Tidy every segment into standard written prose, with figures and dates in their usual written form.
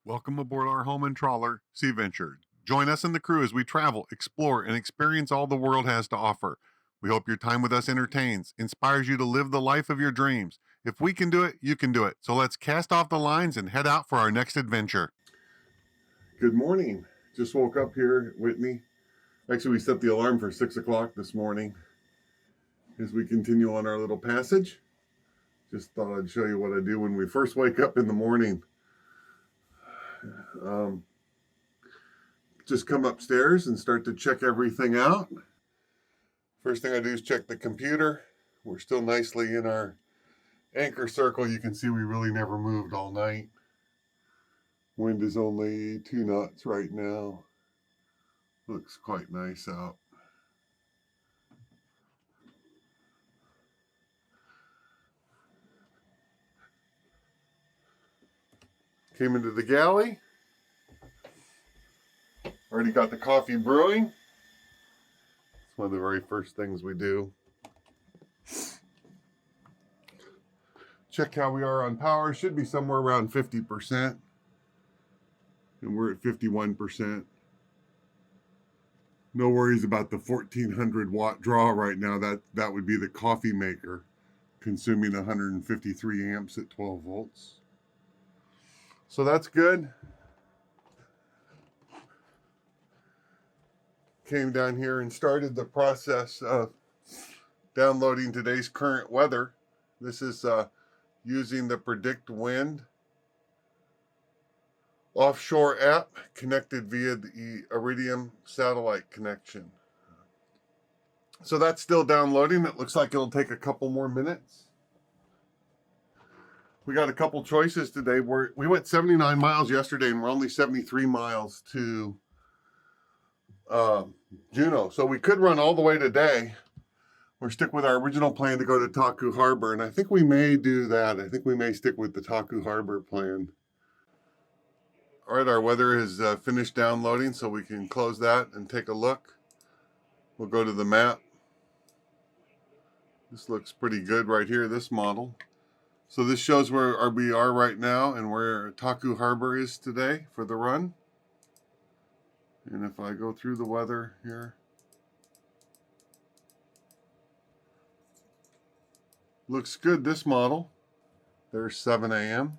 Welcome aboard our home and trawler, Sea Venture. Join us and the crew as we travel, explore, and experience all the world has to offer. We hope your time with us entertains, inspires you to live the life of your dreams. If we can do it, you can do it. So let's cast off the lines and head out for our next adventure. Good morning. Just woke up here at Whitney. Actually, we set the alarm for 6 o'clock this morning as we continue on our little passage. Just thought I'd show you what I do when we first wake up in the morning. Just come upstairs and start to check everything out. First thing I do is check the computer. We're still nicely in our anchor circle. You can see we really never moved all night. Wind is only 2 knots right now. Looks quite nice out. Came into the galley. Already got the coffee brewing. It's one of the very first things we do. Check how we are on power. Should be somewhere around 50%. And we're at 51%. No worries about the 1400 watt draw right now. That would be the coffee maker, consuming 153 amps at 12 volts. So that's good. Came down here and started the process of downloading today's current weather. This is using the Predict Wind offshore app connected via the Iridium satellite connection. So that's still downloading. It looks like it'll take a couple more minutes. We got a couple choices today. We went 79 miles yesterday and we're only 73 miles to Juneau. So we could run all the way today or stick with our original plan to go to Taku Harbor. And I think we may do that. I think we may stick with the Taku Harbor plan. All right, our weather is finished downloading, so we can close that and take a look. We'll go to the map. This looks pretty good right here, this model. So this shows where we are right now and where Taku Harbor is today for the run. And if I go through the weather here, looks good, this model. There's 7 a.m.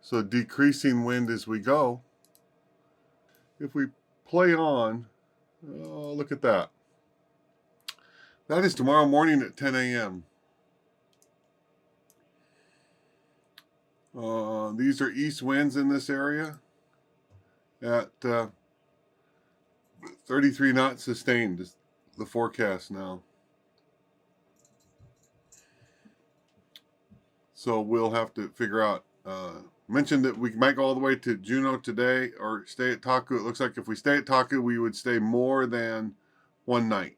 So decreasing wind as we go. If we play on, oh, look at that. That is tomorrow morning at 10 a.m. These are east winds in this area at 33 knots sustained is the forecast now. So we'll have to figure out, mentioned that we might go all the way to Juneau today or stay at Taku. It looks like if we stay at Taku, we would stay more than one night,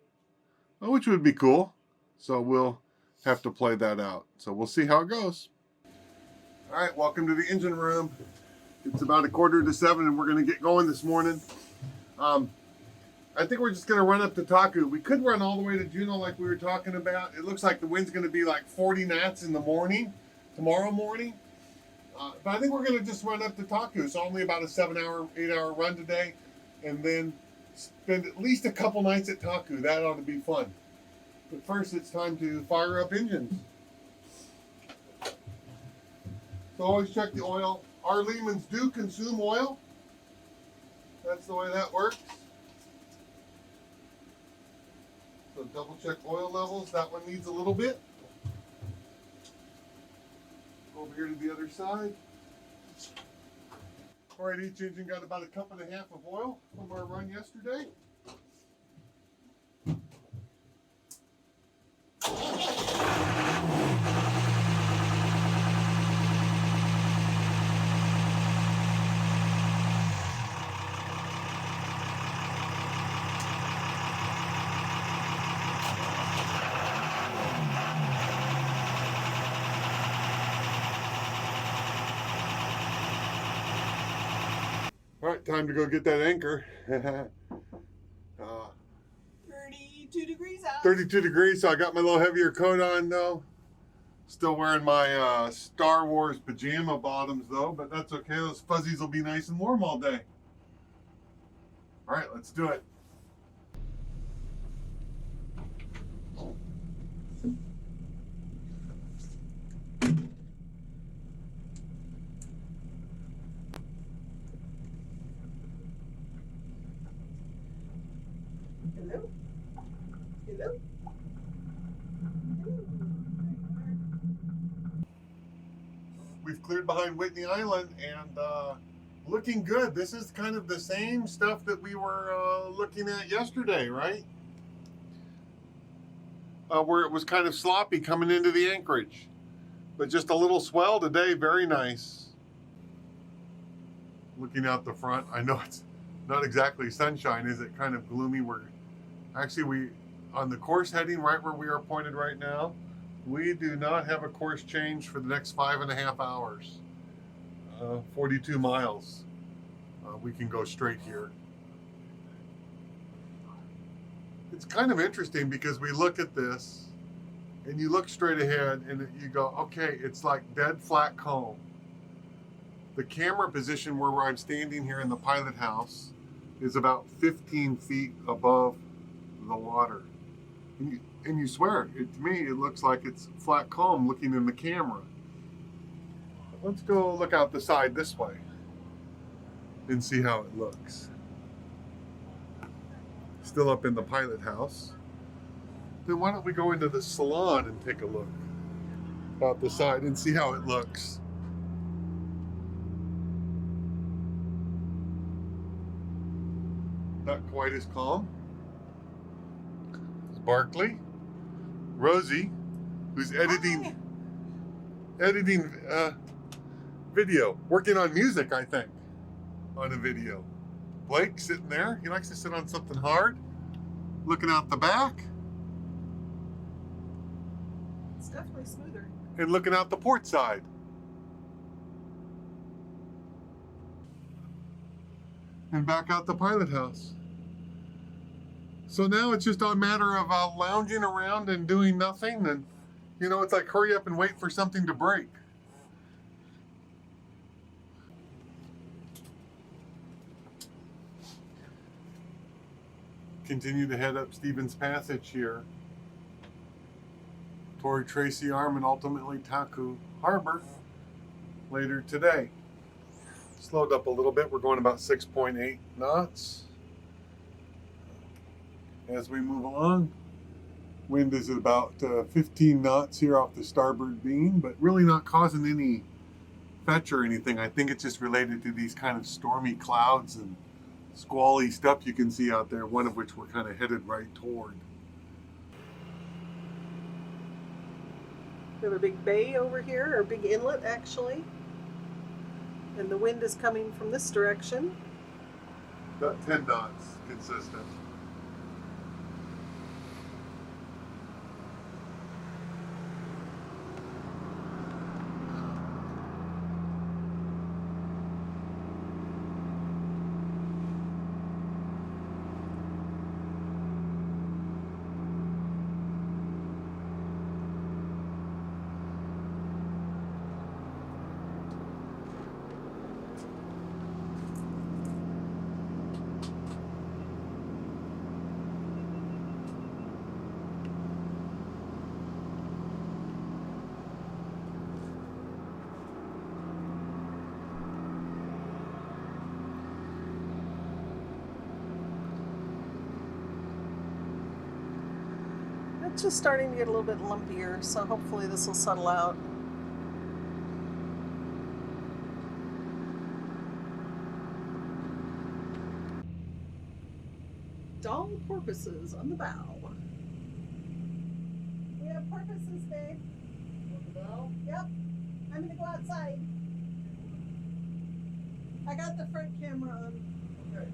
which would be cool. So we'll have to play that out. So we'll see how it goes. All right, welcome to the engine room. It's about 6:45 and we're going to get going this morning. I think we're just going to run up to Taku. We could run all the way to Juneau like we were talking about. It looks like the wind's going to be like 40 knots in the morning, tomorrow morning. But I think we're going to just run up to Taku. It's only about a 8-hour run today. And then spend at least a couple nights at Taku. That ought to be fun. But first, it's time to fire up engines. So always check the oil. Our Lehmans do consume oil. That's the way that works. So double check oil levels. That one needs a little bit. Over here to the other side. All right, each engine got about 1.5 cups of oil from our run yesterday. All right, time to go get that anchor. 32 degrees out. 32 degrees, so I got my little heavier coat on though. Still wearing my Star Wars pajama bottoms though, but that's okay. Those fuzzies will be nice and warm all day. All right, let's do it. Hello? Hello? We've cleared behind Whitney Island and looking good. This is kind of the same stuff that we were looking at yesterday, right? Where it was kind of sloppy coming into the anchorage. But just a little swell today, very nice. Looking out the front, I know it's not exactly sunshine, is it? Kind of gloomy. We're actually, on the course heading right where we are pointed right now, we do not have a course change for the next 5.5 hours. 42 miles. We can go straight here. It's kind of interesting because we look at this and you look straight ahead and you go, okay, it's like dead flat calm. The camera position where I'm standing here in the pilot house is about 15 feet above the water. And you swear, to me, it looks like it's flat calm looking in the camera. Let's go look out the side this way and see how it looks. Still up in the pilot house. Then why don't we go into the salon and take a look out the side and see how it looks. Not quite as calm. It's Barkley. Rosie, who's editing video, working on music, I think, on a video. Blake sitting there. He likes to sit on something hard, looking out the back. It's definitely smoother. And looking out the port side. And back out the pilot house. So now it's just a matter of lounging around and doing nothing. And, you know, it's like hurry up and wait for something to break. Continue to head up Stevens Passage here toward Tracy Arm and ultimately Taku Harbor later today. Slowed up a little bit. We're going about 6.8 knots. As we move along, wind is at about 15 knots here off the starboard beam, but really not causing any fetch or anything. I think it's just related to these kind of stormy clouds and squally stuff you can see out there, one of which we're kind of headed right toward. We have a big bay over here, or big inlet actually. And the wind is coming from this direction. About 10 knots consistent. It's just starting to get a little bit lumpier, so hopefully this will settle out. Doll porpoises on the bow. We have porpoises, babe. On the bow? Yep. I'm gonna go outside. I got the front camera on. Okay.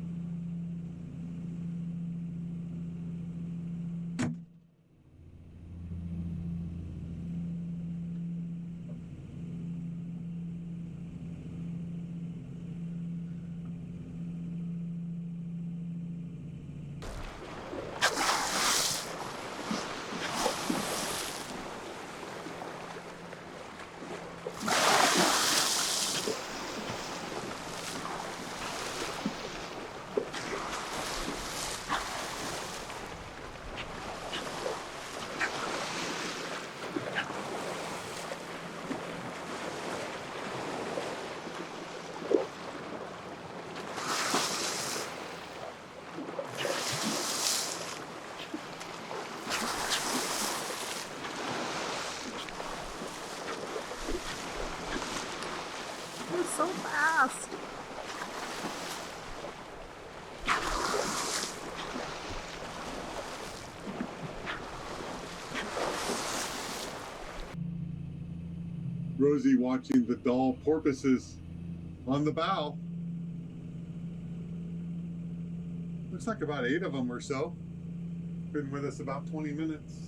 is so fast. Rosie watching the doll porpoises on the bow. Looks like about 8 of them or so. Been with us about 20 minutes.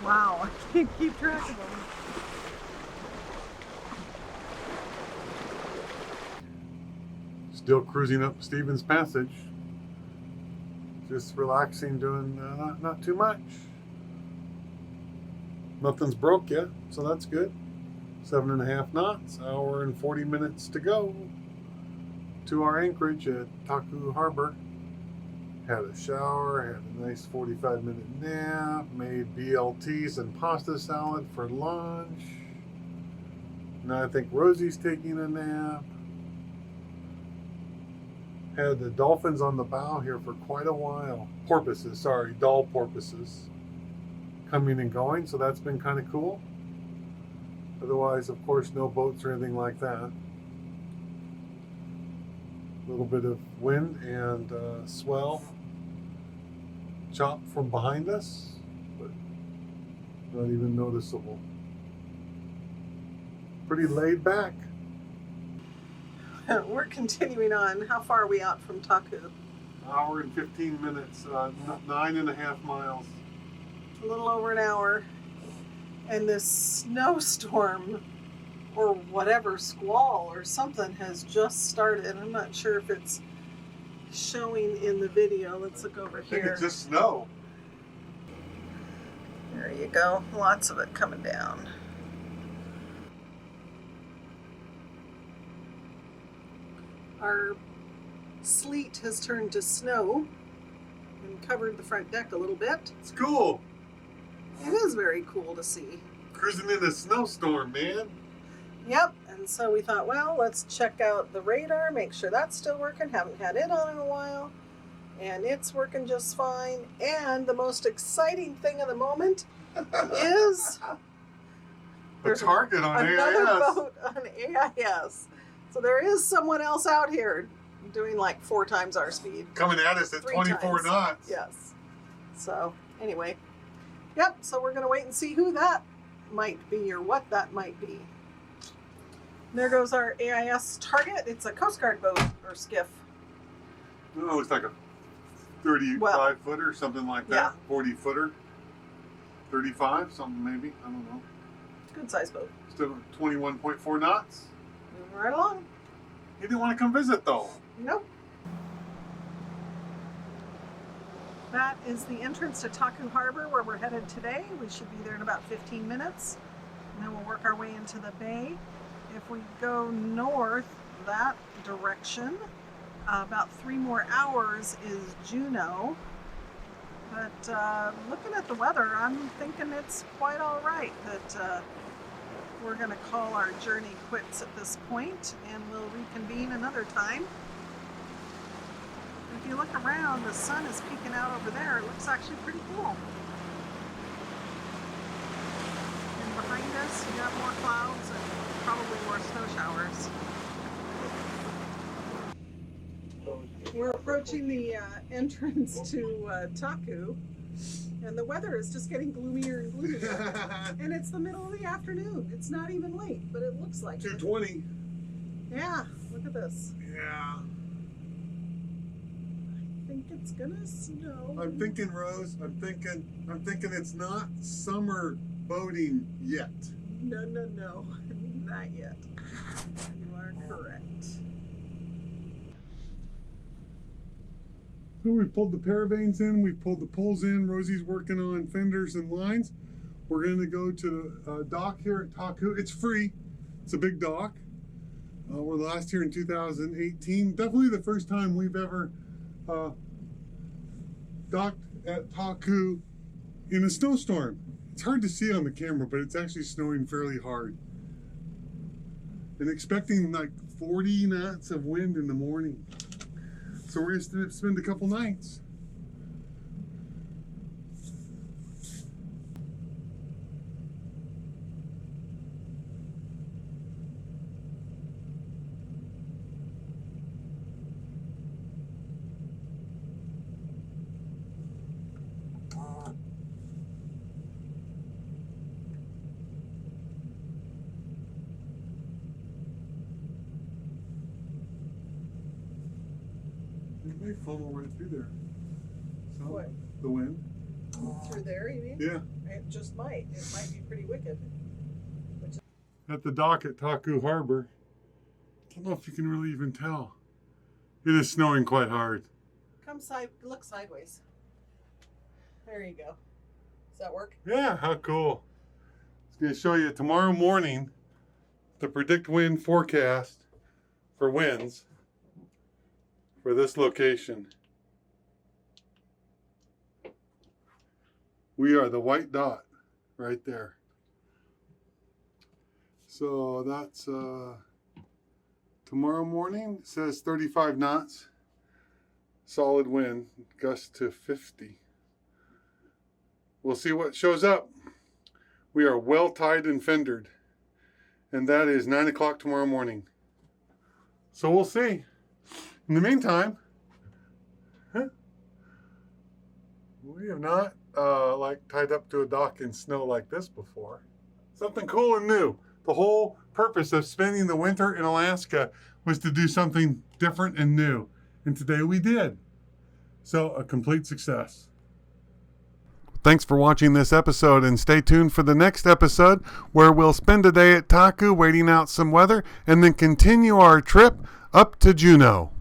Wow, I can't keep track of them. Still cruising up Stevens Passage. Just relaxing, doing not too much. Nothing's broke yet, so that's good. 7.5 knots, hour and 40 minutes to go to our anchorage at Taku Harbor. Had a shower, had a nice 45-minute nap, made BLTs and pasta salad for lunch. Now I think Rosie's taking a nap. Had the dolphins on the bow here for quite a while. Porpoises, sorry, doll porpoises. Coming and going, so that's been kind of cool. Otherwise, of course, no boats or anything like that. A little bit of wind and swell chop from behind us, but not even noticeable. Pretty laid back. We're continuing on. How far are we out from Taku? Hour and 15 minutes, 9.5 miles. A little over an hour. And this snowstorm or whatever, squall or something has just started. I'm not sure if it's showing in the video. Let's look over I think here. it's just snow. There you go. Lots of it coming down. Our sleet has turned to snow and covered the front deck a little bit. It's cool. It is very cool to see. Cruising in a snowstorm, man. Yep, and so we thought, well, let's check out the radar, make sure that's still working. Haven't had it on in a while, and it's working just fine. And the most exciting thing of the moment is A target on another AIS. boat on AIS. So there is someone else out here doing like 4 times our speed. Coming at us at 3 24 times. knots. Yes. So anyway, yep, so we're going to wait and see who that might be or what that might be. And there goes our AIS target. It's a Coast Guard boat or skiff. Oh, it's like a 35 footer, something like that. Yeah. 40 footer. 35, something maybe. I don't know. Good size boat. Still 21.4 knots. Moving right along. He didn't want to come visit though. Nope. That is the entrance to Taku Harbor where we're headed today. We should be there in about 15 minutes. And then we'll work our way into the bay. If we go north that direction, about 3 more hours is Juneau. But looking at the weather, I'm thinking it's quite all right that we're going to call our journey quits at this point and we'll reconvene another time. If you look around, the sun is peeking out over there. It looks actually pretty cool. And behind us, you have more clouds and probably more snow showers. We're approaching the entrance to Taku, and the weather is just getting gloomier and gloomier. And it's the middle of the afternoon. It's not even late, but it looks like 2:20. Yeah, look at this. Yeah. I think it's gonna snow. I'm thinking, Rose. I'm thinking it's not summer boating yet. No, not yet. You are correct. So we pulled the paravanes in, we pulled the poles in. Rosie's working on fenders and lines. We're going to go to the dock here at Taku. It's free. It's a big dock. We're last here in 2018. Definitely the first time we've ever docked at Taku in a snowstorm. It's hard to see on the camera, but it's actually snowing fairly hard. And expecting like 40 knots of wind in the morning. So we're going to spend a couple nights. It may funnel right through there. So, What? the wind. Through there, you mean? Yeah. It just might. It might be pretty wicked. At the dock at Taku Harbor. I don't know if you can really even tell. It is snowing quite hard. Look sideways. There you go. Does that work? Yeah, how cool. It's going to show you tomorrow morning the predict wind forecast for winds for this location. We are the white dot right there. So that's tomorrow morning. It says 35 knots. Solid wind, gust to 50. We'll see what shows up. We are well tied and fendered. And that is 9 o'clock tomorrow morning. So we'll see. In the meantime, we have not tied up to a dock in snow like this before. Something cool and new. The whole purpose of spending the winter in Alaska was to do something different and new. And today we did. So a complete success. Thanks for watching this episode, and stay tuned for the next episode where we'll spend a day at Taku waiting out some weather and then continue our trip up to Juneau.